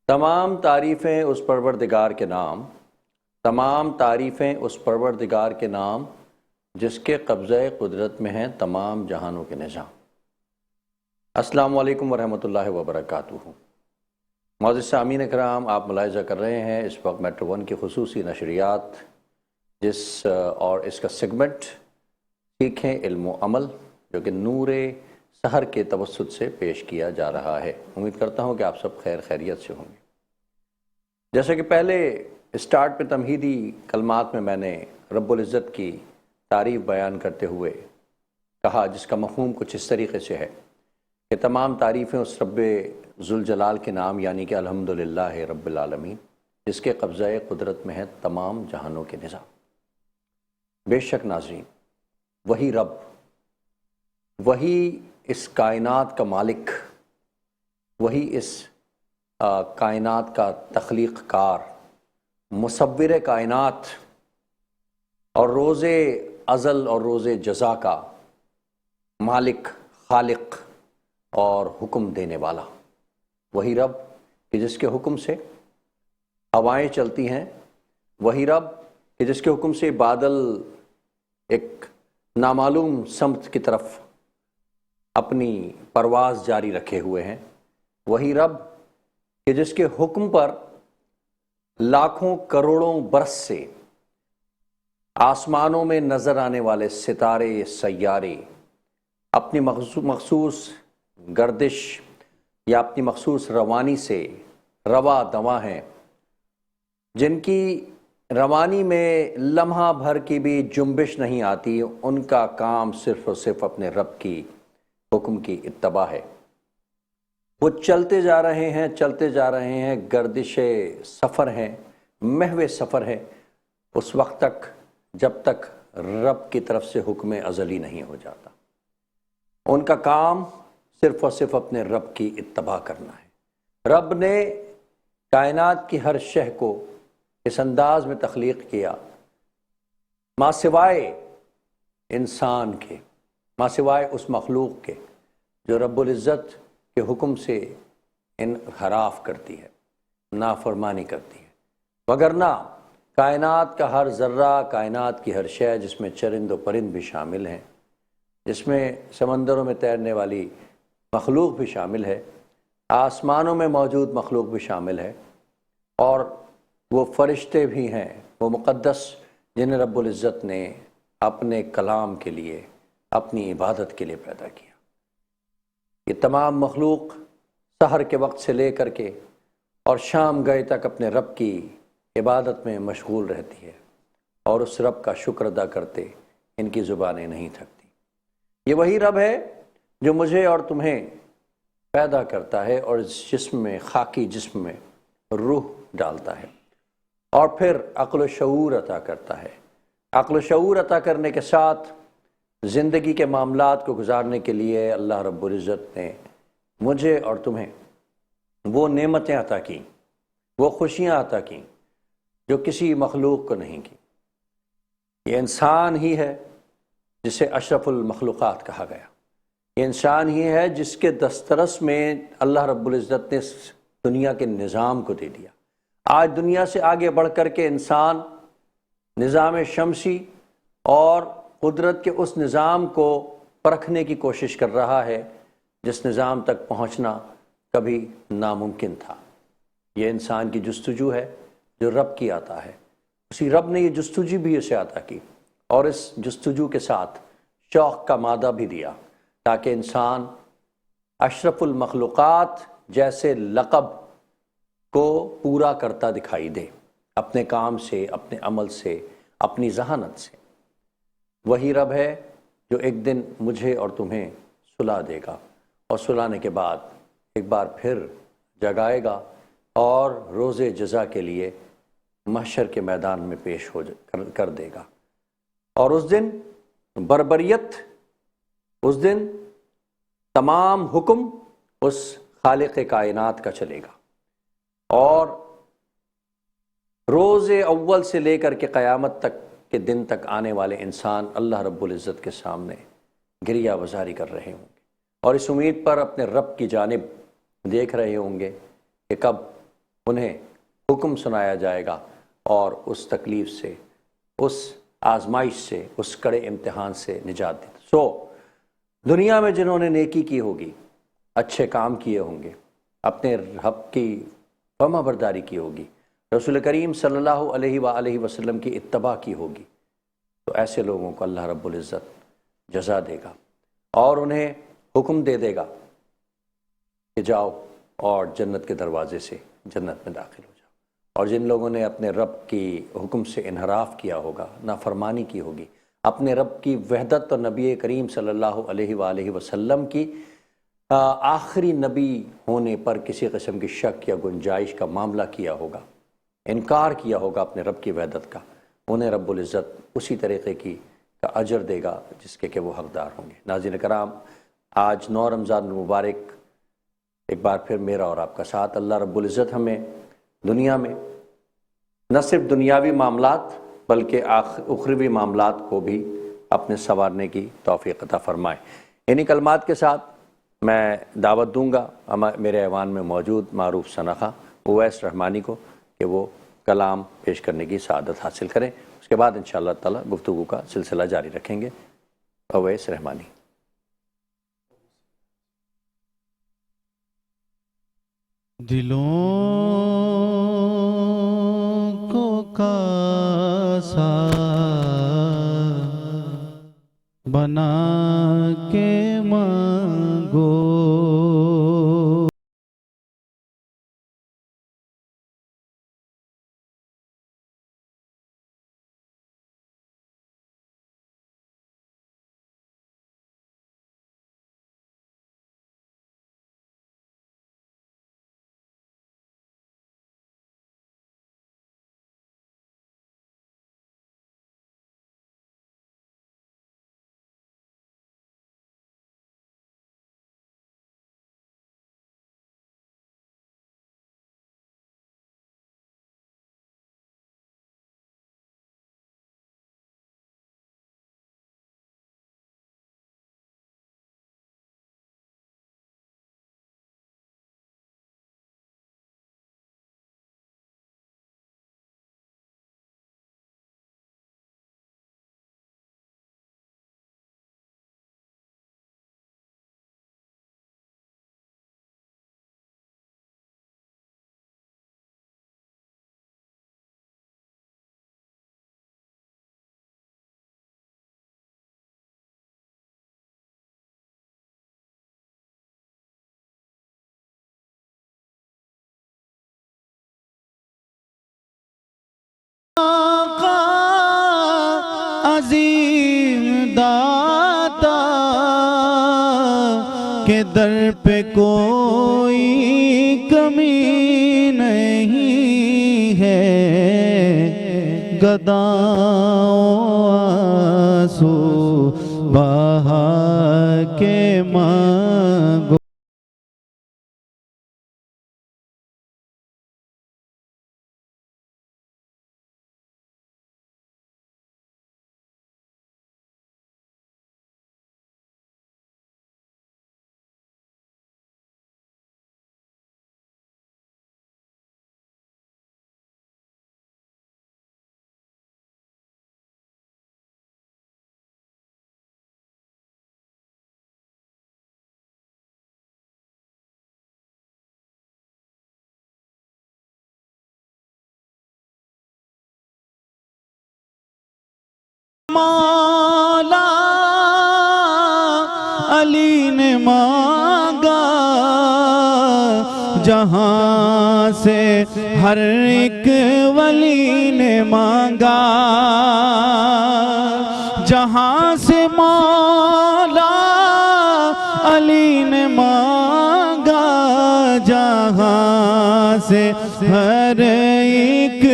تمام تعریفیں اس پروردگار کے نام، تمام تعریفیں اس پروردگار کے نام جس کے قبضہ قدرت میں ہیں تمام جہانوں کے نظام۔ السلام علیکم ورحمۃ اللہ وبرکاتہ۔ معزز سامعین اکرام، آپ ملاحظہ کر رہے ہیں اس وقت میٹرو ون کی خصوصی نشریات اور اس کا سیگمنٹ سیکھیں علم و عمل، جو کہ نور سحر کے توسط سے پیش کیا جا رہا ہے۔ امید کرتا ہوں کہ آپ سب خیر خیریت سے ہوں گے۔ جیسا کہ پہلے اسٹارٹ پہ تمہیدی کلمات میں نے رب العزت کی تعریف بیان کرتے ہوئے کہا، جس کا مفہوم کچھ اس طریقے سے ہے کہ تمام تعریفیں اس رب ذوالجلال کے نام، یعنی کہ الحمدللہ رب العالمین، جس کے قبضہ قدرت میں ہے تمام جہانوں کے نظام۔ بے شک ناظرین، وہی رب، وہی اس کائنات کا مالک، وہی اس کائنات کا تخلیق کار، مصور کائنات اور روز ازل اور روز جزا کا مالک، خالق اور حکم دینے والا، وہی رب کہ جس کے حکم سے ہوائیں چلتی ہیں، وہی رب کہ جس کے حکم سے بادل ایک نامعلوم سمت کی طرف اپنی پرواز جاری رکھے ہوئے ہیں، وہی رب کہ جس کے حکم پر لاکھوں کروڑوں برس سے آسمانوں میں نظر آنے والے ستارے، سیارے اپنی مخصوص گردش یا اپنی مخصوص روانی سے رواں دواں ہیں، جن کی روانی میں لمحہ بھر کی بھی جنبش نہیں آتی، ان کا کام صرف اور صرف اپنے رب کی حکم کی اتباع ہے۔ وہ چلتے جا رہے ہیں، چلتے جا رہے ہیں، گردش سفر ہے، محو سفر ہے، اس وقت تک جب تک رب کی طرف سے حکم ازلی نہیں ہو جاتا۔ ان کا کام صرف اور صرف اپنے رب کی اتباع کرنا ہے۔ رب نے کائنات کی ہر شے کو اس انداز میں تخلیق کیا، ماں سوائے انسان کے، ماں سوائے اس مخلوق کے جو رب العزت کے حکم سے انحراف کرتی ہے، نافرمانی کرتی ہے، وگرنہ کائنات کا ہر ذرہ، کائنات کی ہر شے، جس میں چرند و پرند بھی شامل ہیں، جس میں سمندروں میں تیرنے والی مخلوق بھی شامل ہے، آسمانوں میں موجود مخلوق بھی شامل ہے، اور وہ فرشتے بھی ہیں، وہ مقدس جنہیں رب العزت نے اپنے کلام کے لیے، اپنی عبادت کے لیے پیدا کیا۔ یہ تمام مخلوق سحر کے وقت سے لے کر کے اور شام گئے تک اپنے رب کی عبادت میں مشغول رہتی ہے، اور اس رب کا شکر ادا کرتے ان کی زبانیں نہیں تھکتی۔ یہ وہی رب ہے جو مجھے اور تمہیں پیدا کرتا ہے اور اس جسم میں، خاکی جسم میں روح ڈالتا ہے، اور پھر عقل و شعور عطا کرتا ہے۔ عقل و شعور عطا کرنے کے ساتھ زندگی کے معاملات کو گزارنے کے لیے اللہ رب العزت نے مجھے اور تمہیں وہ نعمتیں عطا کیں، وہ خوشیاں عطا کیں جو کسی مخلوق کو نہیں کی۔ یہ انسان ہی ہے جسے اشرف المخلوقات کہا گیا، یہ انسان ہی ہے جس کے دسترس میں اللہ رب العزت نے اس دنیا کے نظام کو دے دیا۔ آج دنیا سے آگے بڑھ کر کے انسان نظام شمسی اور قدرت کے اس نظام کو پرکھنے کی کوشش کر رہا ہے جس نظام تک پہنچنا کبھی ناممکن تھا۔ یہ انسان کی جستجو ہے جو رب کی عطا ہے، اسی رب نے یہ جستجو بھی اسے عطا کی، اور اس جستجو کے ساتھ شوق کا مادہ بھی دیا، تاکہ انسان اشرف المخلوقات جیسے لقب کو پورا کرتا دکھائی دے، اپنے کام سے، اپنے عمل سے، اپنی ذہانت سے۔ وہی رب ہے جو ایک دن مجھے اور تمہیں سلا دے گا، اور سلانے کے بعد ایک بار پھر جگائے گا، اور روز جزا کے لیے محشر کے میدان میں پیش کر دے گا۔ اور اس دن بربریت، اس دن تمام حکم اس خالق کائنات کا چلے گا، اور روز اول سے لے کر کے قیامت تک کے دن تک آنے والے انسان اللہ رب العزت کے سامنے گریہ وزاری کر رہے ہوں گے، اور اس امید پر اپنے رب کی جانب دیکھ رہے ہوں گے کہ کب انہیں حکم سنایا جائے گا اور اس تکلیف سے، اس آزمائش سے، اس کڑے امتحان سے نجات دی۔ دنیا میں جنہوں نے نیکی کی ہوگی، اچھے کام کیے ہوں گے، اپنے رب کی فرما برداری کی ہوگی، رسول کریم صلی اللہ علیہ وآلہ وسلم کی اتباع کی ہوگی، تو ایسے لوگوں کو اللہ رب العزت جزا دے گا اور انہیں حکم دے دے گا کہ جاؤ اور جنت کے دروازے سے جنت میں داخل ہو جاؤ۔ اور جن لوگوں نے اپنے رب کی حکم سے انحراف کیا ہوگا، نافرمانی کی ہوگی، اپنے رب کی وحدت اور نبی کریم صلی اللہ علیہ وآلہ وسلم کی آخری نبی ہونے پر کسی قسم کی شک یا گنجائش کا معاملہ کیا ہوگا، انکار کیا ہوگا اپنے رب کی وحدت کا، انہیں رب العزت اسی طریقے کا اجر دے گا جس کے کہ وہ حقدار ہوں گے۔ ناظرین کرام، آج 9 رمضان المبارک ایک بار پھر میرا اور آپ کا ساتھ، اللہ رب العزت ہمیں دنیا میں نہ صرف دنیاوی معاملات بلکہ اخروی معاملات کو بھی اپنے سنوارنے کی توفیق عطا فرمائے۔ انہی کلمات کے ساتھ میں دعوت دوں گا میرے ایوان میں موجود معروف سنخا اویس رحمانی کو کہ وہ کلام پیش کرنے کی سعادت حاصل کریں۔ اس کے بعد انشاءاللہ تعالی گفتگو کا سلسلہ جاری رکھیں گے۔ اویس رحمانی۔ دلوں کو کاسا بنا کے مانگو، عظیم داتا کے در پہ کوئی کمی نہیں ہے، گداؤں آنسو بہا کے مانگو۔ مولا علی نے مانگا جہاں سے ہر ایک ولی نے مانگا، جہاں سے مولا علی نے مانگا، جہاں سے ہر ایک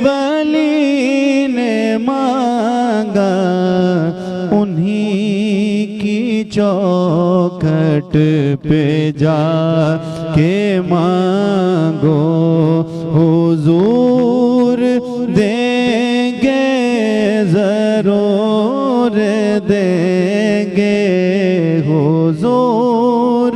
ولی نے مانگا، انہی کی چوکھٹ پہ جا کے مانگو، حضور دیں گے ضرور دیں گے، حضور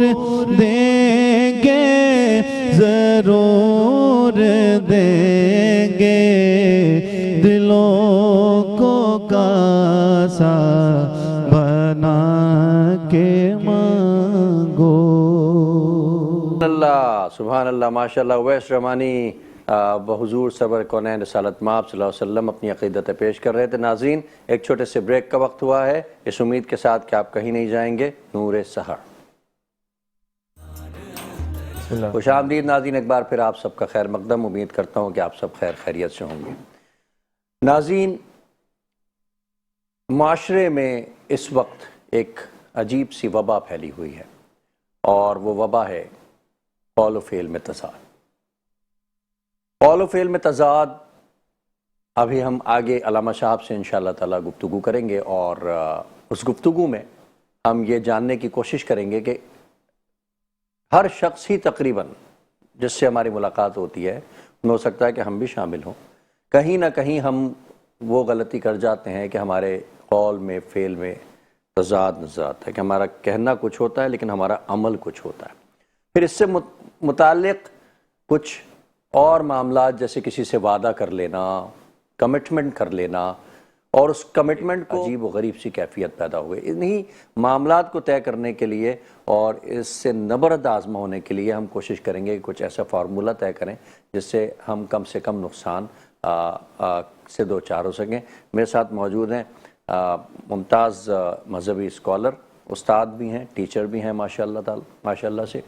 دیں گے ضرور ضرور دیں گے دلوں کو کاسا بنا کے مانگو اللہ سبحان اللہ ماشاء اللہ اویس رحمانی بحضور سرور کونین رسالت مآب صلی اللہ علیہ وسلم اپنی عقیدت پیش کر رہے تھے. ناظرین ایک چھوٹے سے بریک کا وقت ہوا ہے اس امید کے ساتھ کہ آپ کہیں نہیں جائیں گے. نور سحر. خوش آمدید ناظرین ایک بار پھر آپ سب کا خیر مقدم. امید کرتا ہوں کہ آپ سب خیر خیریت سے ہوں گے. ناظرین معاشرے میں اس وقت ایک عجیب سی وبا پھیلی ہوئی ہے اور وہ وبا ہے قول و فعل میں تضاد. قول و فعل میں تضاد ابھی ہم آگے علامہ صاحب سے انشاءاللہ تعالی گفتگو کریں گے اور اس گفتگو میں ہم یہ جاننے کی کوشش کریں گے کہ ہر شخص ہی تقریباً جس سے ہماری ملاقات ہوتی ہے ہو سکتا ہے کہ ہم بھی شامل ہوں کہیں نہ کہیں ہم وہ غلطی کر جاتے ہیں کہ ہمارے قول میں فعل میں تضاد نظر آتا ہے کہ ہمارا کہنا کچھ ہوتا ہے لیکن ہمارا عمل کچھ ہوتا ہے. پھر اس سے متعلق کچھ اور معاملات جیسے کسی سے وعدہ کر لینا کمٹمنٹ کر لینا اور اس کمٹمنٹ کو عجیب و غریب سی کیفیت پیدا ہوئے. انہی معاملات کو طے کرنے کے لیے اور اس سے نبرد آزما ہونے کے لیے ہم کوشش کریں گے کہ کچھ ایسا فارمولہ طے کریں جس سے کم نقصان سے دو چار ہو سکیں. میرے ساتھ موجود ہیں ممتاز مذہبی اسکالر استاد بھی ہیں ٹیچر بھی ہیں ماشاءاللہ سے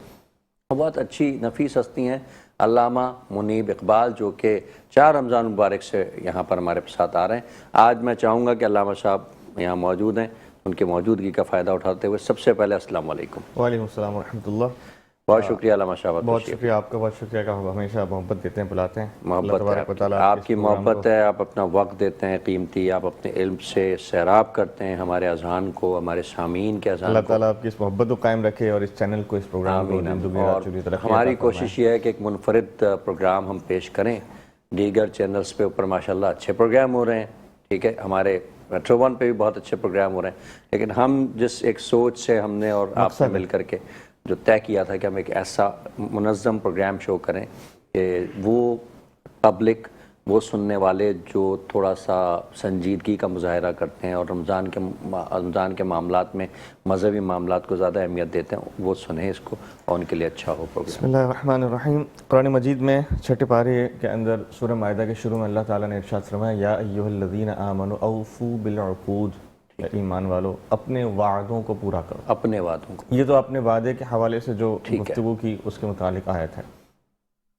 بہت اچھی نفیس ہستی ہیں علامہ منیب اقبال جو کہ 4 رمضان مبارک سے یہاں پر ہمارے ساتھ آ رہے ہیں. آج میں چاہوں گا کہ علامہ صاحب یہاں موجود ہیں ان کی موجودگی کا فائدہ اٹھاتے ہوئے سب سے پہلے السلام علیکم. وعلیکم السلام ورحمۃ اللہ. بہت شکریہ علامہ صاحب. بہت شکریہ آپ کا. بہت شکریہ کہ آپ ہمیشہ محبت دیتے ہیں بلاتے ہیں. محبت ہے آپ کی محبت ہے آپ اپنا وقت دیتے ہیں قیمتی آپ اپنے علم سے سیراب کرتے ہیں ہمارے اذہان کو ہمارے سامعین کے اذہان کو. اللہ تعالیٰ آپ کی اس محبت کو قائم رکھے اور اس چینل کو اس پروگرام کو اور ہماری کوشش یہ ہے کہ ایک منفرد پروگرام ہم پیش کریں. دیگر چینلز پہ اوپر ماشاءاللہ اچھے پروگرام ہو رہے ہیں ٹھیک ہے ہمارے میٹرو ون پہ بھی بہت اچھے پروگرام ہو رہے ہیں لیکن ہم جس ایک سوچ سے ہم نے اور آپ سے مل کر کے جو طے کیا تھا کہ ہم ایک ایسا منظم پروگرام شو کریں کہ وہ پبلک وہ سننے والے جو تھوڑا سا سنجیدگی کا مظاہرہ کرتے ہیں اور رمضان کے معاملات میں مذہبی معاملات کو زیادہ اہمیت دیتے ہیں وہ سنیں اس کو اور ان کے لیے اچھا ہو پروگرام. بسم اللہ الرحمن الرحیم. قرآن مجید میں 6 پارے کے اندر سورہ مائدہ کے شروع میں اللہ تعالیٰ نے ارشاد فرمایا یا ایھا الذین آمنوا اوفوا بالعقود یا ایمان والو اپنے وعدوں کو پورا کرو. اپنے وعدوں کو یہ تو اپنے وعدے کے حوالے سے جو گفتگو کی اس کے متعلق آیت ہے.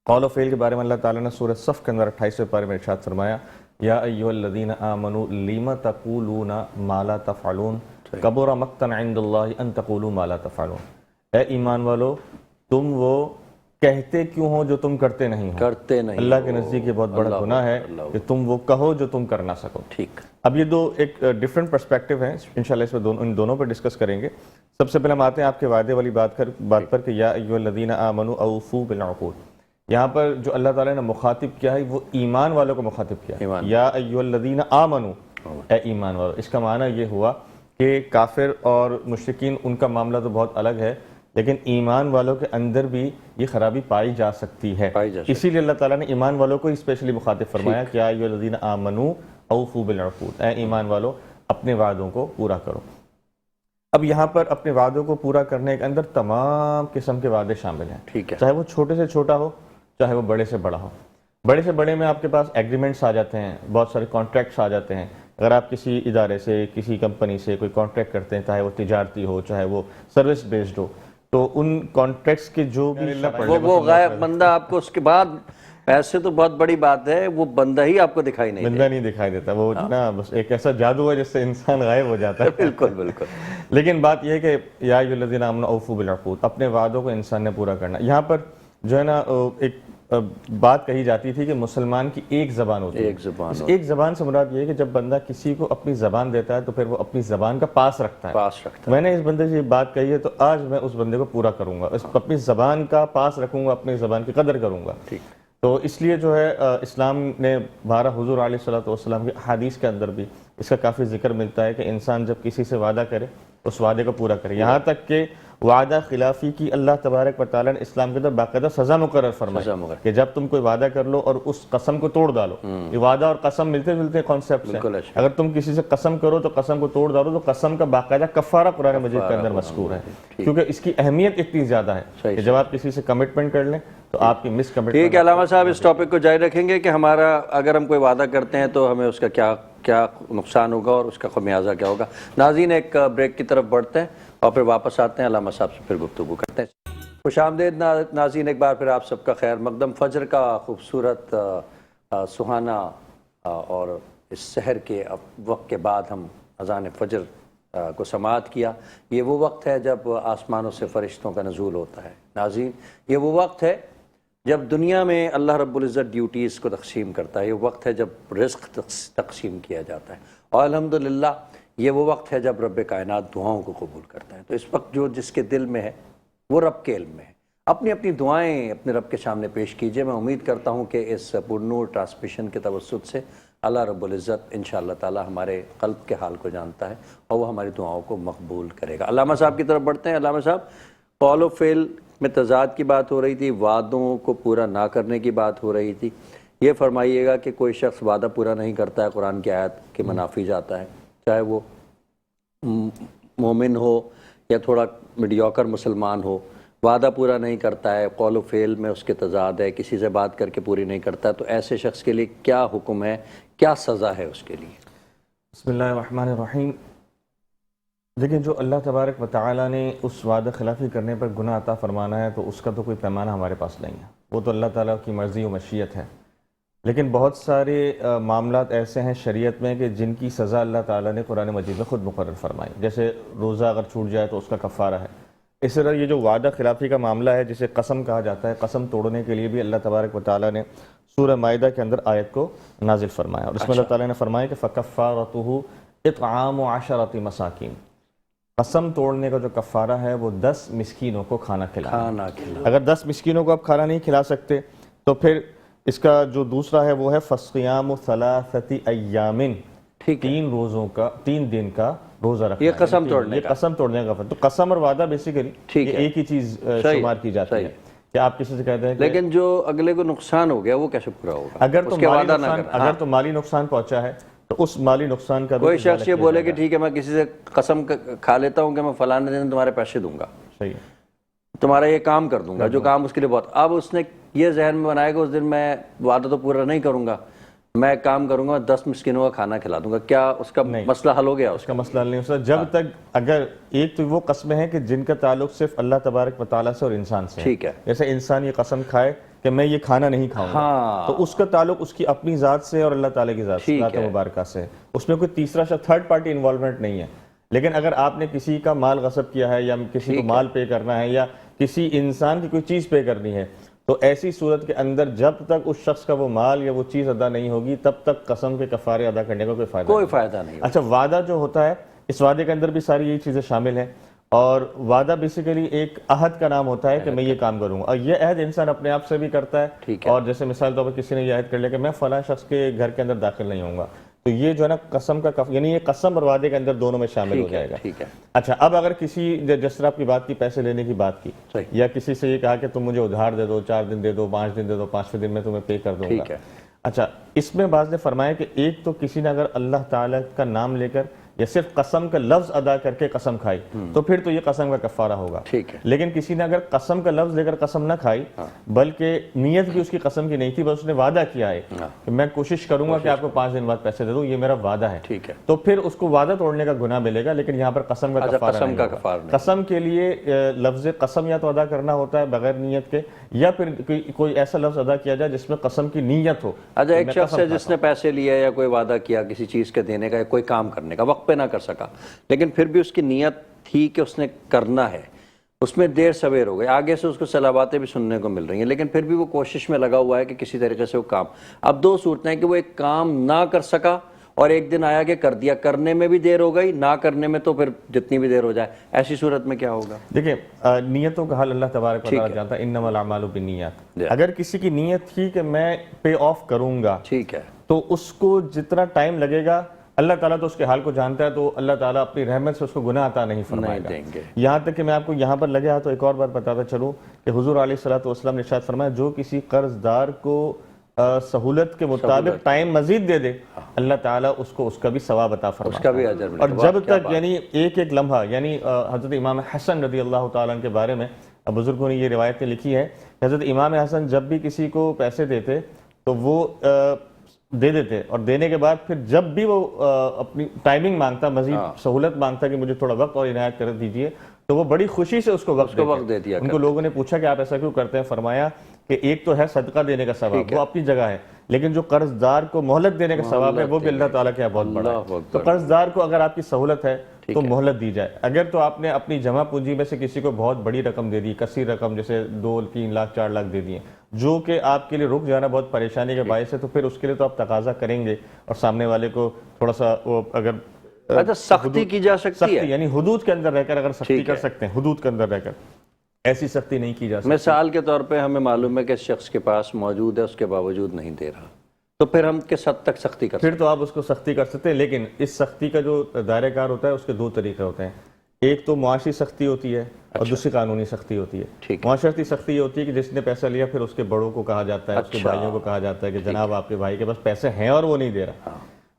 قول و فعل کے بارے میں اللہ تعالیٰ نے سورہ صف کے اندر 28ویں پارے میں ارشاد فرمایا یا ایھا الذین آمنوا لم تقولون ما لا تفعلون کبر مقتا عند اللہ ان تقولوا ما لا تفعلون. اے ایمان والو تم وہ کہتے کیوں ہو جو تم کرتے نہیں ہو. اللہ کے نزدیک یہ بہت بڑا گناہ ہے کہ تم وہ کہو جو تم کر نہ سکو. ٹھیک. اب یہ دو ایک ڈیفرنٹ پرسپیکٹیو ہیں انشاءاللہ اس میں ان دونوں پر ڈسکس کریں گے. سب سے پہلے ہم آتے ہیں آپ کے وعدے والی بات پر کہ یا ایھا الذین آمنوا اوفوا بالعقود. یہاں پر جو اللہ تعالیٰ نے مخاطب کیا ہے وہ ایمان والوں کو مخاطب کیا ہے. یا ایھا الذین آمنوا اے ایمان والو. اس کا معنی یہ ہوا کہ کافر اور مشرکین ان کا معاملہ تو بہت الگ ہے لیکن ایمان والوں کے اندر بھی یہ خرابی پائی جا سکتی ہے. اسی لیے اللہ تعالیٰ نے ایمان والوں کو اسپیشلی مخاطب فرمایا کہ یا ایھا الذین آمنوا اوفوا بالعقود. اے ایمان والو اپنے وعدوں کو پورا کرو. اب یہاں پر اپنے وعدوں کو پورا کرنے کے اندر تمام قسم کے وعدے شامل ہیں. ٹھیک ہے. چاہے وہ چھوٹے سے چھوٹا ہو چاہے وہ بڑے سے بڑا ہو. بڑے سے بڑے میں آپ کے پاس ایگریمنٹس آ جاتے ہیں بہت سارے کانٹریکٹس آ جاتے ہیں. اگر آپ کسی ادارے سے کسی کمپنی سے کوئی کانٹریکٹ کرتے ہیں چاہے وہ تجارتی ہو چاہے وہ سروس بیسڈ ہو تو ان کانٹریکٹس کے جو بھی وہ غائب بندہ آپ کو اس کے بعد پیسے تو بہت بڑی بات ہے وہ بندہ ہی آپ کو دکھائی نہیں بندہ نہیں دکھائی دیتا. وہ نا بس ایک ایسا جادو ہے جس سے انسان غائب ہو جاتا ہے. بالکل بالکل. لیکن بات یہ ہے کہ یا ایھا الذین آمنوا اوفوا بالعقود اپنے وعدوں کو انسان نے پورا کرنا. یہاں پر جو ہے نا ایک بات کہی جاتی تھی کہ مسلمان کی ایک زبان ہوتی ہے. ایک زبان سے مراد یہ ہے کہ جب بندہ کسی کو اپنی زبان دیتا ہے تو پھر وہ اپنی زبان کا پاس رکھتا ہے. میں نے اس بندے سے یہ بات کہی ہے تو آج میں اس بندے کو پورا کروں گا. اپنی زبان کا پاس رکھوں گا اپنی زبان کی قدر کروں گا. تو اس لیے جو ہے اسلام نے ہمارا حضور علیہ الصلوۃ والسلام کی حدیث کے اندر بھی اس کا کافی ذکر ملتا ہے کہ انسان جب کسی سے وعدہ کرے اس وعدے کو پورا کرے. یہاں تک کہ وعدہ خلافی کی اللہ تبارک و تعالیٰ نے اسلام کے اندر باقاعدہ سزا مقرر فرمائی کہ جب تم کوئی وعدہ کر لو اور اس قسم کو توڑ ڈالو. یہ وعدہ اور قسم ملتے جلتے کانسیپٹس ہیں. اگر تم کسی سے قسم کرو تو قسم کو توڑ ڈالو تو قسم کا باقاعدہ کفارہ قرآن مجید کے اندر مذکور ہے, کیونکہ اس کی اہمیت اتنی زیادہ ہے کہ جب آپ کسی سے کمٹمنٹ کر لیں تو آپ کی مس کمٹمنٹ. ٹھیک ہے علامہ صاحب, اس ٹاپک کو جاری رکھیں گے کہ ہمارا اگر ہم کوئی وعدہ کرتے ہیں تو ہمیں اس کا کیا نقصان ہوگا اور اس کا خمیازہ کیا ہوگا. ناظرین, ایک بریک کی طرف بڑھتے ہیں اور پھر واپس آتے ہیں, علامہ صاحب سے پھر گفتگو کرتے ہیں. خوش آمدید ناظرین, ایک بار پھر آپ سب کا خیر مقدم. فجر کا خوبصورت سہانا اور اس سحر کے وقت کے بعد ہم اذان فجر کو سماعت کیا. یہ وہ وقت ہے جب آسمانوں سے فرشتوں کا نزول ہوتا ہے. ناظرین, یہ وہ وقت ہے جب دنیا میں اللہ رب العزت ڈیوٹیز کو تقسیم کرتا ہے. یہ وقت ہے جب رزق تقسیم کیا جاتا ہے, اور الحمدللہ یہ وہ وقت ہے جب رب کائنات دعاؤں کو قبول کرتا ہے. تو اس وقت جو جس کے دل میں ہے وہ رب کے علم میں ہے. اپنی اپنی دعائیں اپنے رب کے سامنے پیش کیجئے. میں امید کرتا ہوں کہ اس پرنور ٹرانسمیشن کے توسط سے اللہ رب العزت انشاءاللہ تعالی ہمارے قلب کے حال کو جانتا ہے اور وہ ہماری دعاؤں کو مقبول کرے گا. علامہ صاحب کی طرف بڑھتے ہیں. علامہ صاحب, قول و فعل میں تضاد کی بات ہو رہی تھی, وعدوں کو پورا نہ کرنے کی بات ہو رہی تھی. یہ فرمائیے گا کہ کوئی شخص وعدہ پورا نہیں کرتا ہے, قرآن کی آیت کے منافی جاتا ہے, چاہے وہ مومن ہو یا تھوڑا میڈیوکر مسلمان ہو, وعدہ پورا نہیں کرتا ہے, قول و فعل میں اس کے تضاد ہے, کسی سے بات کر کے پوری نہیں کرتا, تو ایسے شخص کے لیے کیا حکم ہے, کیا سزا ہے اس کے لیے؟ بسم اللہ الرحمن الرحیم. لیکن جو اللہ تبارک و تعالیٰ نے اس وعدہ خلافی کرنے پر گناہ عطا فرمانا ہے تو اس کا تو کوئی پیمانہ ہمارے پاس نہیں ہے, وہ تو اللہ تعالیٰ کی مرضی و مشیت ہے. لیکن بہت سارے معاملات ایسے ہیں شریعت میں کہ جن کی سزا اللہ تعالیٰ نے قرآن مجید میں خود مقرر فرمائی. جیسے روزہ اگر چھوٹ جائے تو اس کا کفارہ ہے. اس طرح یہ جو وعدہ خلافی کا معاملہ ہے جسے قسم کہا جاتا ہے, قسم توڑنے کے لیے بھی اللہ تبارک و تعالیٰ نے سورہ مائدہ کے اندر آیت کو نازل فرمایا, اور اس میں اللہ تعالیٰ نے فرمایا کہ فَكَفَّارَتُهُ اطعام 10 مساکین. قسم توڑنے کا جو کفارہ ہے وہ 10 مسکینوں کو کھانا کھلانا. اگر 10 مسکینوں کو آپ کھانا نہیں کھلا سکتے تو پھر اس کا جو دوسرا ہے وہ ہے فَصِيَامُ 3 أَيَّامٍ, 3 دن کا روزہ رکھنا. یہ قسم توڑنے کا, یہ قسم توڑنے کا. تو قسم اور وعدہ بیسیکلی ایک ہی چیز شمار کی جاتی ہے کہ آپ کسی سے کہتے ہیں. لیکن جو اگلے کو نقصان ہو گیا وہ کیسے پورا ہوگا؟ اگر تو مالی نقصان پہنچا ہے تو اس مالی نقصان کا کوئی شخص یہ بولے کہ ٹھیک ہے میں کسی سے قسم کھا لیتا ہوں کہ میں فلانے دن تمہارے پیسے دوں گا, صحیح, تمہارا یہ کام کر دوں گا, جو کام اس کے لیے بہت, اب اس نے یہ ذہن میں بنایا کہ اس دن میں وعدہ تو پورا نہیں کروں گا, میں کام کروں گا 10 مسکینوں کا کھانا کھلا دوں گا, کیا اس کا مسئلہ حل ہو گیا؟ اس کا مسئلہ حل نہیں ہو سکتا جب تک, اگر ایک تو وہ قسمیں ہیں کہ جن کا تعلق صرف اللہ تبارک و تعالیٰ سے اور انسان سے ہے. ٹھیک ہے, جیسے انسان یہ قسم کھائے کہ میں یہ کھانا نہیں کھاؤں گا, تو اس کا تعلق اس کی اپنی ذات سے اور اللہ تعالیٰ کی ذات مبارکہ سے, اس میں کوئی تیسرا شخص تھرڈ پارٹی انوالومنٹ نہیں ہے. لیکن اگر آپ نے کسی کا مال غصب کیا ہے یا کسی کو مال پے کرنا ہے یا کسی انسان کی کوئی چیز پے کرنی ہے, تو ایسی صورت کے اندر جب تک اس شخص کا وہ مال یا وہ چیز ادا نہیں ہوگی تب تک قسم کے کفارے ادا کرنے کا کوئی فائدہ نہیں. اچھا, وعدہ جو ہوتا ہے, اس وعدے کے اندر بھی ساری یہی چیزیں شامل ہیں, اور وعدہ بیسیکلی ایک عہد کا نام ہوتا ہے کہ میں یہ کام کروں گا, اور یہ عہد انسان اپنے آپ سے بھی کرتا ہے. اور جیسے مثال طور پر کسی نے یہ عہد کر لیا کہ میں فلاں شخص کے گھر کے اندر داخل نہیں ہوں گا, تو یہ جو ہے نا قسم کا یعنی یہ قسم اور وعدے کے اندر دونوں میں شامل ہو جائے گا. اچھا, اب اگر کسی, جس طرح آپ کی بات کی پیسے لینے کی بات کی, یا کسی سے یہ کہا کہ تم مجھے ادھار دے دو, 4 دن دے دو, 5 دن دے دو, 5ویں دن میں تمہیں پے کر دوں گا. اچھا, اس میں بعض نے فرمایا کہ ایک تو کسی نے اگر اللہ تعالیٰ کا نام لے کر یا صرف قسم کا لفظ ادا کر کے قسم کھائی تو پھر تو یہ قسم کا کفارہ ہوگا. لیکن کسی نے اگر قسم کا لفظ لے کر قسم نہ کھائی بلکہ نیت بھی اس کی قسم کی نہیں تھی, بس اس نے وعدہ کیا ہے کہ میں کوشش کروں گا کہ آپ کو 5 دن بعد پیسے دے دوں, یہ میرا وعدہ ہے, تو پھر اس کو وعدہ توڑنے کا گناہ ملے گا. لیکن یہاں پر قسم کا کفارہ نہیں ہوگا. قسم کے لیے لفظ قسم یا تو ادا کرنا ہوتا ہے بغیر نیت کے, یا پھر کوئی ایسا لفظ ادا کیا جائے جس میں قسم کی نیت ہو. اچھا, ایک شخص ہے جس نے پیسے لیے یا کوئی وعدہ کیا کسی چیز کے دینے کا یا کوئی کام کرنے کا, وقت پہ نہ کر سکا, لیکن پھر بھی اس کی نیت تھی کہ اس نے کرنا ہے, اس میں دیر سویر ہو گئی, آگے سے اس کو صلاباتیں بھی سننے کو مل رہی ہیں, لیکن پھر بھی وہ کوشش میں لگا ہوا ہے کہ کسی طریقے سے وہ کام. اب 2 صورتیں ہیں کہ وہ ایک کام نہ کر سکا اور ایک دن آیا کہ کر دیا, کرنے میں بھی دیر ہو گئی, نہ کرنے میں تو پھر جتنی بھی دیر ہو جائے, ایسی صورت میں کیا ہوگا؟ دیکھیں, نیتوں کا حل اللہ تبارک و تعالیٰ جانتا ہے, انما الاعمال بالنیات. اگر کسی کی نیت تھی کہ میں پے آف کروں گا, ٹھیک ہے, تو اس کو جتنا ٹائم لگے گا اللہ تعالیٰ تو اس کے حال کو جانتا ہے، تو اللہ تعالیٰ اپنی رحمت سے اس کو گناہ عطا نہیں فرمائے گا۔ دیں گے۔ یہاں تک کہ میں آپ کو یہاں پر لگے ہاں تو ایک اور بات بتاتا چلوں کہ حضور علیہ الصلوۃ والسلام نے ارشاد فرمایا جو کسی قرض دار کو سہولت کے مطابق ٹائم مزید دے دے، اللہ تعالیٰ اس کو اس کا بھی ثواب عطا فرمائے، اس کا بھی اجر ملے۔ اور جب تک یعنی ایک ایک لمحہ، یعنی حضرت امام حسن رضی اللہ تعالیٰ عنہ کے بارے میں بزرگوں نے یہ روایتیں لکھی ہیں کہ حضرت امام حسن جب بھی کسی کو پیسے دیتے تو وہ دے دیتے، اور دینے کے بعد پھر جب بھی وہ اپنی ٹائمنگ مانگتا، مزید سہولت مانگتا کہ مجھے تھوڑا وقت اور عنایت کر دیجئے، تو وہ بڑی خوشی سے اس کو وقت دے دیا۔ ان کو لوگوں نے پوچھا کہ آپ ایسا کیوں کرتے ہیں؟ فرمایا کہ ایک تو ہے صدقہ دینے کا ثواب، وہ اپنی جگہ ہے، لیکن جو قرض دار کو مہلت دینے کا ثواب ہے وہ بھی اللہ تعالیٰ کے بہت بڑا ہے۔ تو قرض دار کو اگر آپ کی سہولت ہے تو مہلت دی جائے۔ اگر تو آپ نے اپنی جمع پونجی میں سے کسی کو بہت بڑی رقم دے دی، کثیر رقم، جیسے 2 3 لاکھ 4 لاکھ دے دیے، جو کہ آپ کے لیے رک جانا بہت پریشانی کا باعث ہے، تو پھر اس کے لیے تو آپ تقاضا کریں گے، اور سامنے والے کو تھوڑا سا اگر اچھا سختی کی جا سکتی ہے، یعنی حدود کے اندر رہ کر اگر سختی کر سکتے ہیں، حدود کے اندر رہ کر ایسی سختی نہیں کی جا سکتی۔ مثال کے طور پہ ہمیں معلوم ہے کہ اس شخص کے پاس موجود ہے، اس کے باوجود نہیں دے رہا، تو پھر ہم کس حد تک سختی کر سکتے پھر تو آپ اس کو سختی کر سکتے ہیں، لیکن اس سختی کا جو دائرہ کار ہوتا ہے اس کے 2 طریقے ہوتے ہیں۔ ایک تو معاشی سختی ہوتی ہے اور دوسری قانونی سختی ہوتی ہے۔ معاشرتی سختی یہ ہوتی ہے کہ جس نے پیسہ لیا پھر اس کے بڑوں کو کہا جاتا ہے، اس کے بھائیوں کو کہا جاتا ہے کہ جناب آپ کے بھائی کے پاس پیسے ہیں اور وہ نہیں دے رہا۔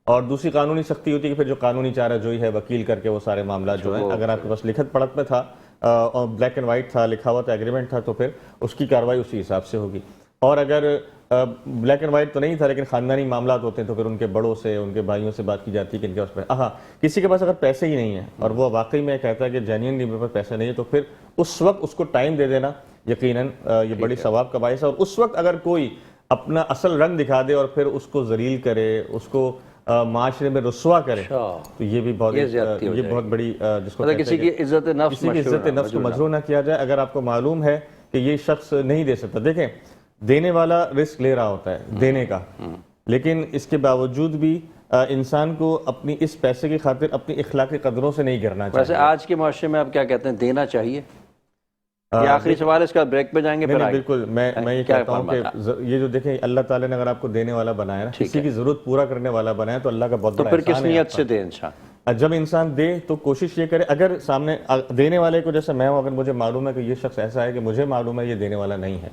اور دوسری قانونی سختی ہوتی ہے کہ پھر جو قانونی چارہ جوئی ہے، وکیل کر کے وہ سارے معاملات جو ہیں، اگر آپ کے پاس لکھت پڑھت میں تھا اور بلیک اینڈ وائٹ تھا، لکھا ہوا تھا، ایگریمنٹ تھا، تو پھر اس کی کارروائی اسی حساب سے ہوگی۔ اور اگر بلیک اینڈ وائٹ تو نہیں تھا لیکن خاندانی معاملات ہوتے ہیں تو پھر ان کے بڑوں سے، ان کے بھائیوں سے بات کی جاتی ہے کہ ان کے پاس ہاں کسی کے پاس اگر پیسے ہی نہیں ہیں اور وہ واقعی میں کہتا ہے کہ جینوئنلی میرے پاس پیسے نہیں ہے، تو پھر اس وقت اس کو ٹائم دے دینا یقیناً یہ بڑی ثواب کا باعث ہے۔ اور اس وقت اگر کوئی اپنا اصل رنگ دکھا دے اور پھر اس کو ذلیل کرے، اس کو معاشرے میں رسوا کرے، تو یہ بھی بہت بڑی جس کو کسی کی عزت نفس کو مجروح نہ کیا جائے۔ اگر آپ کو معلوم ہے کہ یہ شخص نہیں دے سکتا، دیکھیں دینے والا رسک لے رہا ہوتا ہے دینے کا، لیکن اس کے باوجود بھی انسان کو اپنی اس پیسے کی خاطر اپنی اخلاقی قدروں سے نہیں گرنا چاہیے۔ ویسے آج کے معاشرے میں آپ کیا کہتے ہیں، دینا چاہیے؟ یہ آخری سوال، اس کا بریک پہ جائیں گے پھر بالکل میں یہ کہتا ہوں کہ یہ جو دیکھیں اللہ تعالیٰ نے اگر آپ کو دینے والا بنایا نا، کسی کی ضرورت پورا کرنے والا بنایا، تو اللہ کا بہت بڑا احسان ہے۔ تو پھر کس نیت سے دے انسان؟ جب انسان دے تو کوشش یہ کرے، اگر سامنے دینے والے کو، جیسے میں ہوں، اگر مجھے معلوم ہے کہ یہ شخص ایسا ہے کہ مجھے معلوم ہے یہ دینے والا نہیں ہے،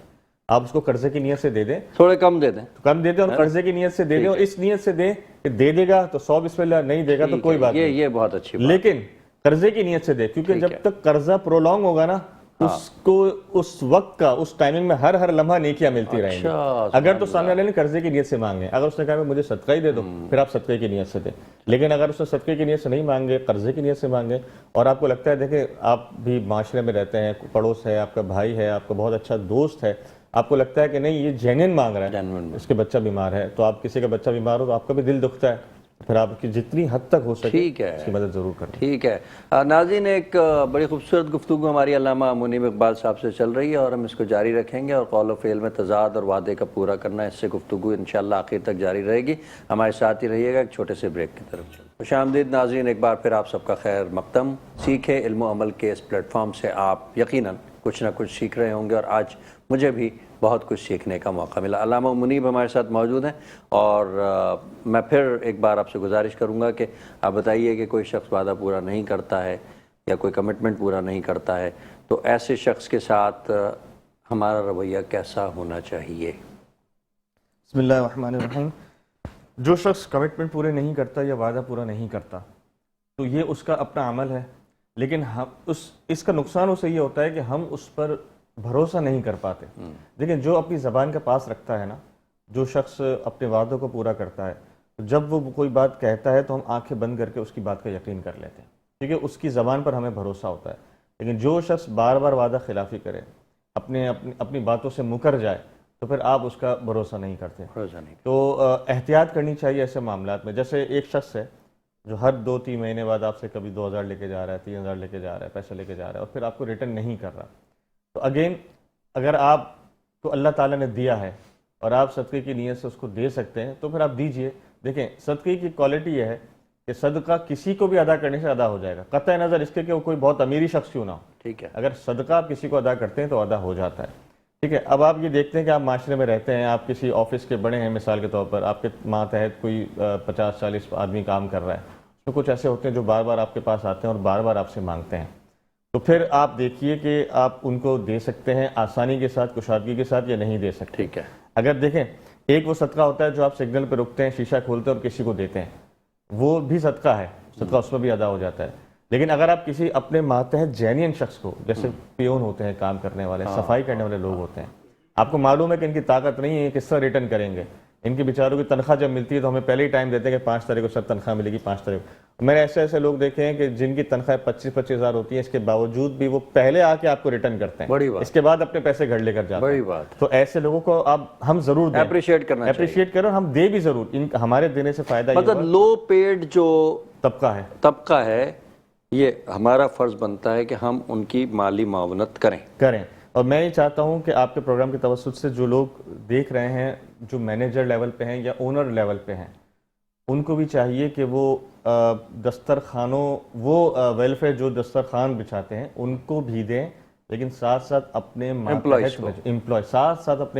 آپ اس کو قرضے کی نیت سے دے دیں، تھوڑے کم دے دیں، کم دے دیں، اور قرضے کی نیت سے دے دیں، اور اس نیت سے دیں کہ دے دے گا تو 100 بسم اللہ، نہیں دے گا تو کوئی بات نہیں، یہ بہت اچھی بات، لیکن قرضے کی نیت سے دے، کیونکہ جب تک قرضہ پرولونگ ہوگا نا، اس کو اس وقت کا اس ٹائمنگ میں ہر لمحہ نیکیاں ملتی رہیں گی۔ اگر تو سامنے والے نے قرضے کی نیت سے مانگے، اگر اس نے کہا کہ مجھے صدقہ ہی دے دو، پھر آپ صدقے کی نیت سے دیں، لیکن اگر اس نے صدقے کی نیت سے نہیں مانگے، قرضے کی نیت سے مانگے، اور آپ کو لگتا ہے دیکھیں آپ بھی معاشرے میں رہتے ہیں، پڑوس ہے، آپ کا بھائی ہے، آپ کا بہت اچھا دوست ہے، آپ کو لگتا ہے کہ نہیں یہ جینوئن مانگ رہا ہے، اس کے بچہ بیمار ہے، تو آپ کسی کا بچہ بیمار ہو تو آپ کا بھی دل دکھتا ہے، پھر آپ کی جتنی حد تک ہو سکے اس کی مدد ضرور کریں۔ ٹھیک ہے ناظرین، ایک بڑی خوبصورت گفتگو ہماری علامہ منیب اقبال صاحب سے چل رہی ہے اور ہم اس کو جاری رکھیں گے، اور قول و فعل میں تضاد اور وعدے کا پورا کرنا، اس سے گفتگو انشاءاللہ آخر تک جاری رہے گی۔ ہمارے ساتھ ہی رہیے گا، ایک چھوٹے سے بریک کی طرف چلیں۔ خوش آمدید ناظرین، ایک بار پھر آپ سب کا خیر مقدم۔ سیکھیں علم و عمل کے اس پلیٹ فارم سے آپ یقیناً کچھ نہ کچھ سیکھ رہے ہوں گے، اور آج مجھے بھی بہت کچھ سیکھنے کا موقع ملا۔ علامہ منیب ہمارے ساتھ موجود ہیں، اور میں پھر ایک بار آپ سے گزارش کروں گا کہ آپ بتائیے کہ کوئی شخص وعدہ پورا نہیں کرتا ہے یا کوئی کمٹمنٹ پورا نہیں کرتا ہے، تو ایسے شخص کے ساتھ ہمارا رویہ کیسا ہونا چاہیے؟ بسم اللہ الرحمن الرحیم۔ جو شخص کمٹمنٹ پورے نہیں کرتا یا وعدہ پورا نہیں کرتا تو یہ اس کا اپنا عمل ہے، لیکن اس کا نقصان اسے یہ ہوتا ہے کہ ہم اس پر بھروسہ نہیں کر پاتے۔ لیکن جو اپنی زبان کا پاس رکھتا ہے نا، جو شخص اپنے وعدوں کو پورا کرتا ہے، جب وہ کوئی بات کہتا ہے تو ہم آنکھیں بند کر کے اس کی بات کا یقین کر لیتے ہیں، کیونکہ اس کی زبان پر ہمیں بھروسہ ہوتا ہے۔ لیکن جو شخص بار بار وعدہ خلافی کرے، اپنی باتوں سے مکر جائے، تو پھر آپ اس کا بھروسہ نہیں کرتے۔ تو احتیاط کرنی چاہیے ایسے معاملات میں۔ جیسے ایک شخص ہے جو ہر 2-3 مہینے بعد آپ سے کبھی 2000 لے کے جا رہا ہے، 3000 لے کے جا رہا ہے، پیسہ لے کے جا رہا ہے، اور پھر آپ کو ریٹرن نہیں کر رہا، تو اگین اگر آپ کو اللہ تعالیٰ نے دیا ہے اور آپ صدقے کی نیت سے اس کو دے سکتے ہیں تو پھر آپ دیجئے۔ دیکھیں صدقے کی کوالٹی یہ ہے کہ صدقہ کسی کو بھی ادا کرنے سے ادا ہو جائے گا، قطع نظر اس کے کہ وہ کوئی بہت امیری شخص کیوں نہ ہو۔ ٹھیک ہے، اگر صدقہ آپ کسی کو ادا کرتے ہیں تو ادا ہو جاتا ہے، ٹھیک ہے. اب آپ یہ دیکھتے ہیں کہ آپ معاشرے میں رہتے ہیں, آپ کسی آفس کے بڑے ہیں, مثال کے طور پر آپ کے ماتحت کوئی 50-40 آدمی کام کر رہا ہے, اس میں کچھ ایسے ہوتے ہیں جو بار بار آپ کے پاس آتے ہیں اور بار بار آپ سے مانگتے ہیں. تو پھر آپ دیکھیے کہ آپ ان کو دے سکتے ہیں آسانی کے ساتھ, کشادگی کے ساتھ, یا نہیں دے سکتے. ٹھیک ہے. اگر دیکھیں, ایک وہ صدقہ ہوتا ہے جو آپ سگنل پہ رکتے ہیں, شیشہ کھولتے ہیں اور کسی کو دیتے ہیں, وہ بھی صدقہ ہے, صدقہ اس میں بھی ادا ہو جاتا ہے. لیکن اگر آپ کسی اپنے ماتحت جینین شخص کو, جیسے پیون ہوتے ہیں, کام کرنے والے, صفائی کرنے والے لوگ ہوتے ہیں, آپ کو معلوم ہے کہ ان کی طاقت نہیں ہے, کس طرح ریٹرن کریں گے, ان کے بیچاروں کی تنخواہ جب ملتی ہے تو ہمیں پہلے ہی ٹائم دیتے ہیں کہ 5 تاریخ کو سر تنخواہ ملے گی, 5 تاریخ. میں نے ایسے لوگ دیکھے ہیں کہ جن کی تنخواہ 25-25 ہزار ہوتی ہے, اس کے باوجود بھی وہ پہلے آ کے آپ کو ریٹرن کرتے ہیں, بڑی بات, اس کے بعد اپنے پیسے گھر لے کر جاتے ہیں. بڑی بات. تو ایسے لوگوں کو ہم ضرور دیں, اپریشیٹ کرنا چاہیے, اپریشیٹ کریں, اور ہم دے بھی ضرور. ہمارے دینے سے فائدہ یہ مطلب لو پیڈ جو طبقہ ہے, یہ ہمارا فرض بنتا ہے کہ ہم ان کی مالی معاونت کریں. اور میں یہ چاہتا ہوں کہ آپ کے پروگرام کے توسط سے جو لوگ دیکھ رہے ہیں, جو مینیجر لیول پہ ہیں یا اونر لیول پہ ہیں, ان کو بھی چاہیے کہ وہ دسترخوانوں, وہ ویلفیئر جو دسترخوان بچھاتے ہیں ان کو بھی دیں, لیکن ساتھ ساتھ اپنے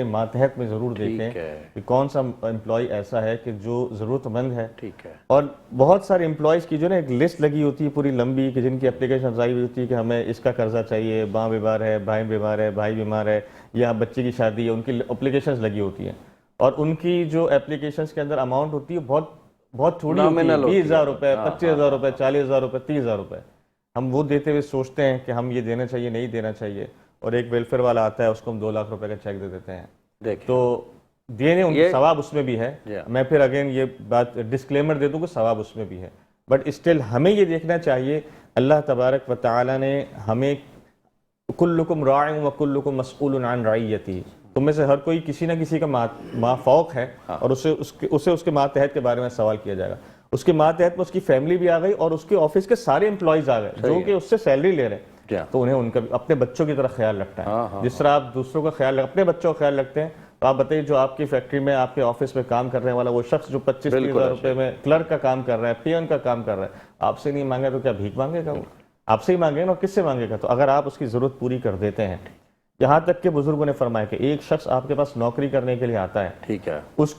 ماتحت میں ضرور دیکھیں کہ کون سا امپلائی ایسا ہے کہ جو ضرورت مند ہے. ٹھیک ہے. اور بہت سارے امپلائیز کی جو نا ایک لسٹ لگی ہوتی ہے پوری لمبی, کہ جن کی اپلیکیشن آئی ہوئی ہوتی ہے کہ ہمیں اس کا قرضہ چاہیے, ماں بیمار ہے, بھائی بیمار ہے, بھائی بیمار ہے, یا بچے کی شادی ہے, ان کی اپلیکیشنز لگی ہوتی ہیں. اور ان کی جو اپلیکیشنز کے اندر اماؤنٹ ہوتی ہے بہت تھوڑی ہوتی ہے, 20,000 روپے, 25,000 روپے, 40,000 روپے, 30,000 روپے. ہم وہ دیتے ہوئے سوچتے ہیں کہ ہم یہ دینا چاہیے, نہیں دینا چاہیے, اور ایک ویلفیئر والا آتا ہے, اس کو ہم 2 لاکھ روپے کا چیک دے دیتے ہیں. تو دینے ان کا ثواب اس میں بھی ہے. میں پھر اگین یہ بات ڈسکلیمر دے دوں کہ ثواب اس میں بھی ہے, بٹ اسٹل ہمیں یہ دیکھنا چاہیے, اللہ تبارک و تعالی نے ہمیں کلکم راع و کلکم مسئول عن رعیتہ, تم میں سے ہر کوئی کسی نہ کسی کا مافوق ہے, اور اسے اس کے ماتحت کے بارے میں سوال کیا جائے گا. اس کے ماتحت میں اس کی فیملی بھی آ گئی, اور اس کے آفس کے سارے امپلائیز آ گئے جو کہ اس سے سیلری لے رہے ہیں, تو انہیں ان کا اپنے بچوں کی طرح خیال رکھنا ہے. جس طرح آپ دوسروں کا خیال اپنے بچوں کا خیال رکھتے ہیں, تو آپ بتائیے جو آپ کی فیکٹری میں, آپ کے آفس میں کام کرنے والا وہ شخص جو 25,000 روپے میں کلرک کا کام کر رہا ہے, پیون کا کام کر رہا ہے, آپ سے نہیں مانگا تو کیا بھیک مانگے گا؟ وہ آپ سے ہی مانگے گا, اور کس سے مانگے گا؟ تو اگر آپ اس کی ضرورت پوری کر دیتے ہیں, یہاں تک کہ بزرگوں نے فرمایا کہ ایک شخص آپ کے پاس نوکری کرنے کے لیے آتا ہے, ٹھیک ہے, اس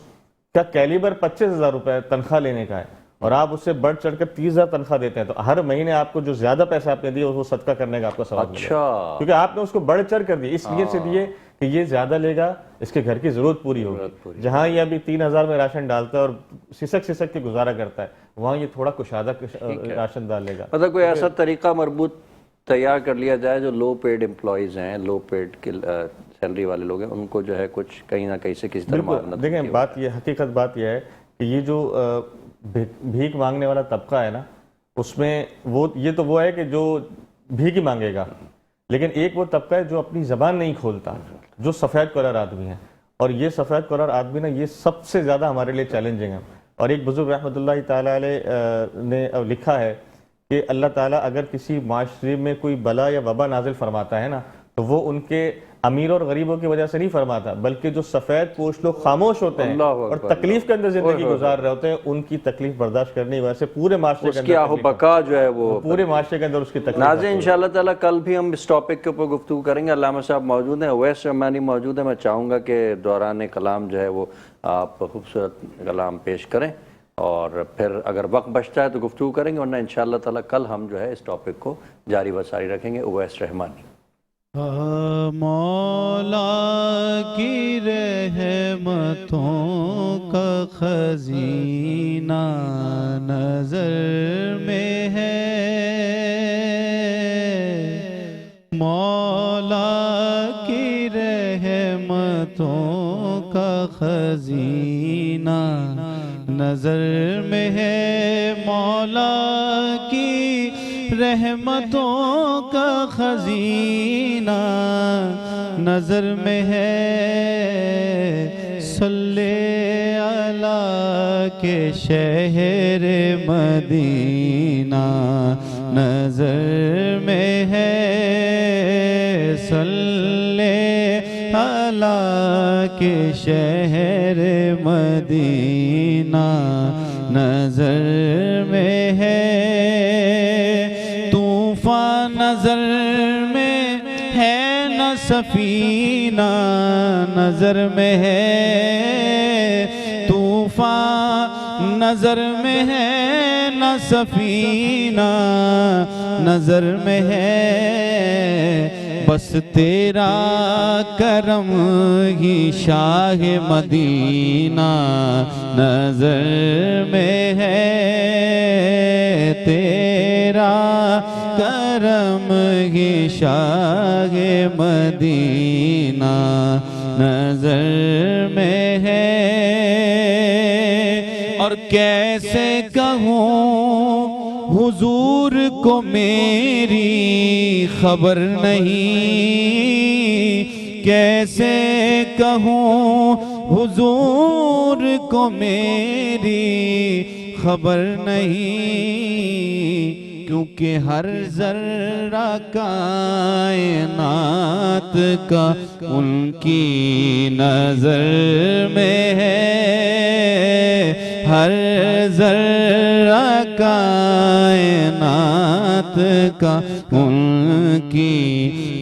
کا کیلیبر 25,000 روپے تنخواہ لینے کا ہے, اور آپ اس سے بڑھ چڑھ کر 30,000 تنخواہ دیتے ہیں, تو ہر مہینے آپ کو جو زیادہ پیسے آپ نے دیے وہ صدقہ کرنے کا آپ کو ثواب ملے گا, کیونکہ آپ نے اس کو بڑھ چڑھ کر دی, اس لیے سے دیے کہ یہ زیادہ لے گا, اس کے گھر کی ضرورت پوری ہوگی. جہاں یہ ابھی 3,000 میں راشن ڈالتا ہے اور سسک کے گزارا کرتا ہے, وہاں یہ تھوڑا کشادہ راشن ڈال لے گا. مطلب کوئی ایسا طریقہ مربوط تیار کر لیا جائے جو لو پیڈ امپلائیز ہیں, لو پیڈ کی سیلری والے لوگ ہیں, ان کو جو ہے کچھ کہیں نہ کہیں سے کسی طرح معاونت. دیکھیں بات یہ, حقیقت بات یہ ہے کہ یہ جو بھیک مانگنے والا طبقہ ہے نا, اس میں یہ تو وہ ہے کہ جو بھیک ہی مانگے گا, لیکن ایک وہ طبقہ ہے جو اپنی زبان نہیں کھولتا, جو سفید کلر آدمی ہیں, اور یہ سفید کلر آدمی نا, یہ سب سے زیادہ ہمارے لیے چیلنجنگ ہے. اور ایک بزرگ رحمۃ اللہ تعالیٰ علیہ نے لکھا ہے کہ اللہ تعالیٰ اگر کسی معاشرے میں کوئی بلا یا وبا نازل فرماتا ہے نا, تو وہ ان کے امیر اور غریبوں کی وجہ سے نہیں فرماتا, بلکہ جو سفید پوش لوگ خاموش ہوتے ہیں اور تکلیف کے اندر زندگی گزار رہے ہوتے ہیں, ان کی تکلیف برداشت کرنے کی وجہ سے پورے معاشرے کے اندر بقا جو ہے وہ پورے معاشرے کے اندر اس کی تکلیف. ناظرین انشاءاللہ تعالیٰ کل بھی ہم اس ٹاپک کے اوپر گفتگو کریں گے. علامہ صاحب موجود ہیں, اویس رحمانی موجود ہیں. میں چاہوں گا کہ دوران کلام جو ہے وہ آپ خوبصورت کلام پیش کریں, اور پھر اگر وقت بچتا ہے تو گفتگو کریں گے, ورنہ انشاءاللہ تعالیٰ کل ہم جو ہے اس ٹاپک کو جاری و ساری رکھیں گے. اویس رحمانی. مولا کی رحمتوں کا خزینہ نظر میں ہے, مولا کی رحمتوں کا خزینہ نظر میں ہے, مولا کی رحمتوں کا خزینہ نظر میں ہے. صلی علی کے شہر مدینہ نظر میں ہے, صلی علی کے شہر مدینہ نظر میں ہے. طوفان نظر میں ہے, نہ سفینہ نظر میں ہے، طوفان نظر میں ہے نہ سفینہ نظر میں ہے، بس تیرا کرم ہی شاہ مدینہ نظر میں ہے، تیرا کرم ہی شاہ مدینہ نظر میں ہے۔ اور کیسے کہوں حضور کو میری خبر نہیں، کیسے کہوں حضور کو میری خبر نہیں، کیونکہ ہر ذرہ کائنات کا ان کی نظر میں ہے، ہر ذرہ کائنات کا ان کی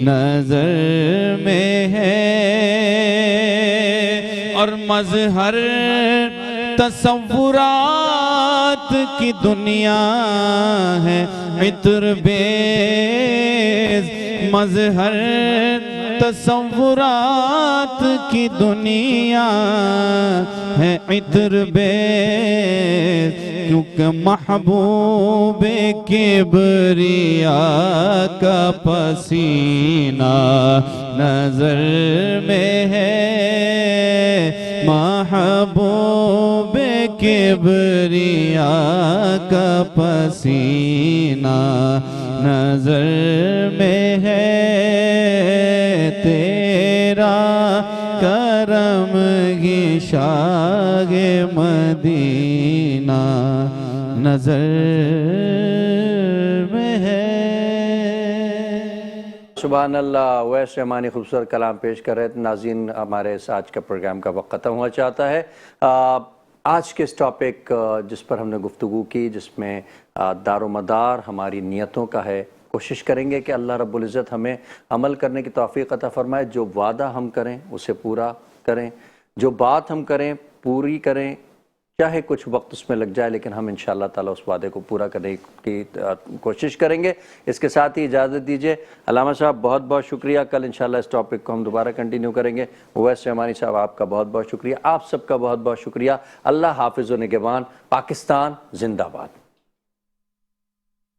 نظر میں ہے، اور مظہر تصورات کی دنیا ہے عطر بیز، مظہر تصورات کی دنیا ہے عطر بیز، کیونکہ محبوب کبریا کا پسینہ نظر میں ہے، محبوب کبریا کا پسینہ نظر میں ہے، تیرا کرم ہی شاہ مدینہ نظر میں ہے۔ سبحان اللہ، ویسے رحمانی خوبصورت کلام پیش کر رہے تھے۔ ناظرین، ہمارے آج کا پروگرام کا وقت ختم ہوا چاہتا ہے۔ آج کے اس ٹاپک جس پر ہم نے گفتگو کی، جس میں دار و مدار ہماری نیتوں کا ہے، کوشش کریں گے کہ اللہ رب العزت ہمیں عمل کرنے کی توفیق عطا فرمائے، جو وعدہ ہم کریں اسے پورا کریں، جو بات ہم کریں پوری کریں، چاہے کچھ وقت اس میں لگ جائے، لیکن ہم انشاءاللہ تعالیٰ اس وعدے کو پورا کرنے کی کوشش کریں گے۔ اس کے ساتھ ہی اجازت دیجیے۔ علامہ صاحب بہت بہت شکریہ، کل انشاءاللہ اس ٹاپک کو ہم دوبارہ کنٹینیو کریں گے۔ اویس رحمانی صاحب آپ کا بہت بہت شکریہ، آپ سب کا بہت بہت شکریہ۔ اللہ حافظ و نگہبان۔ پاکستان زندہ باد۔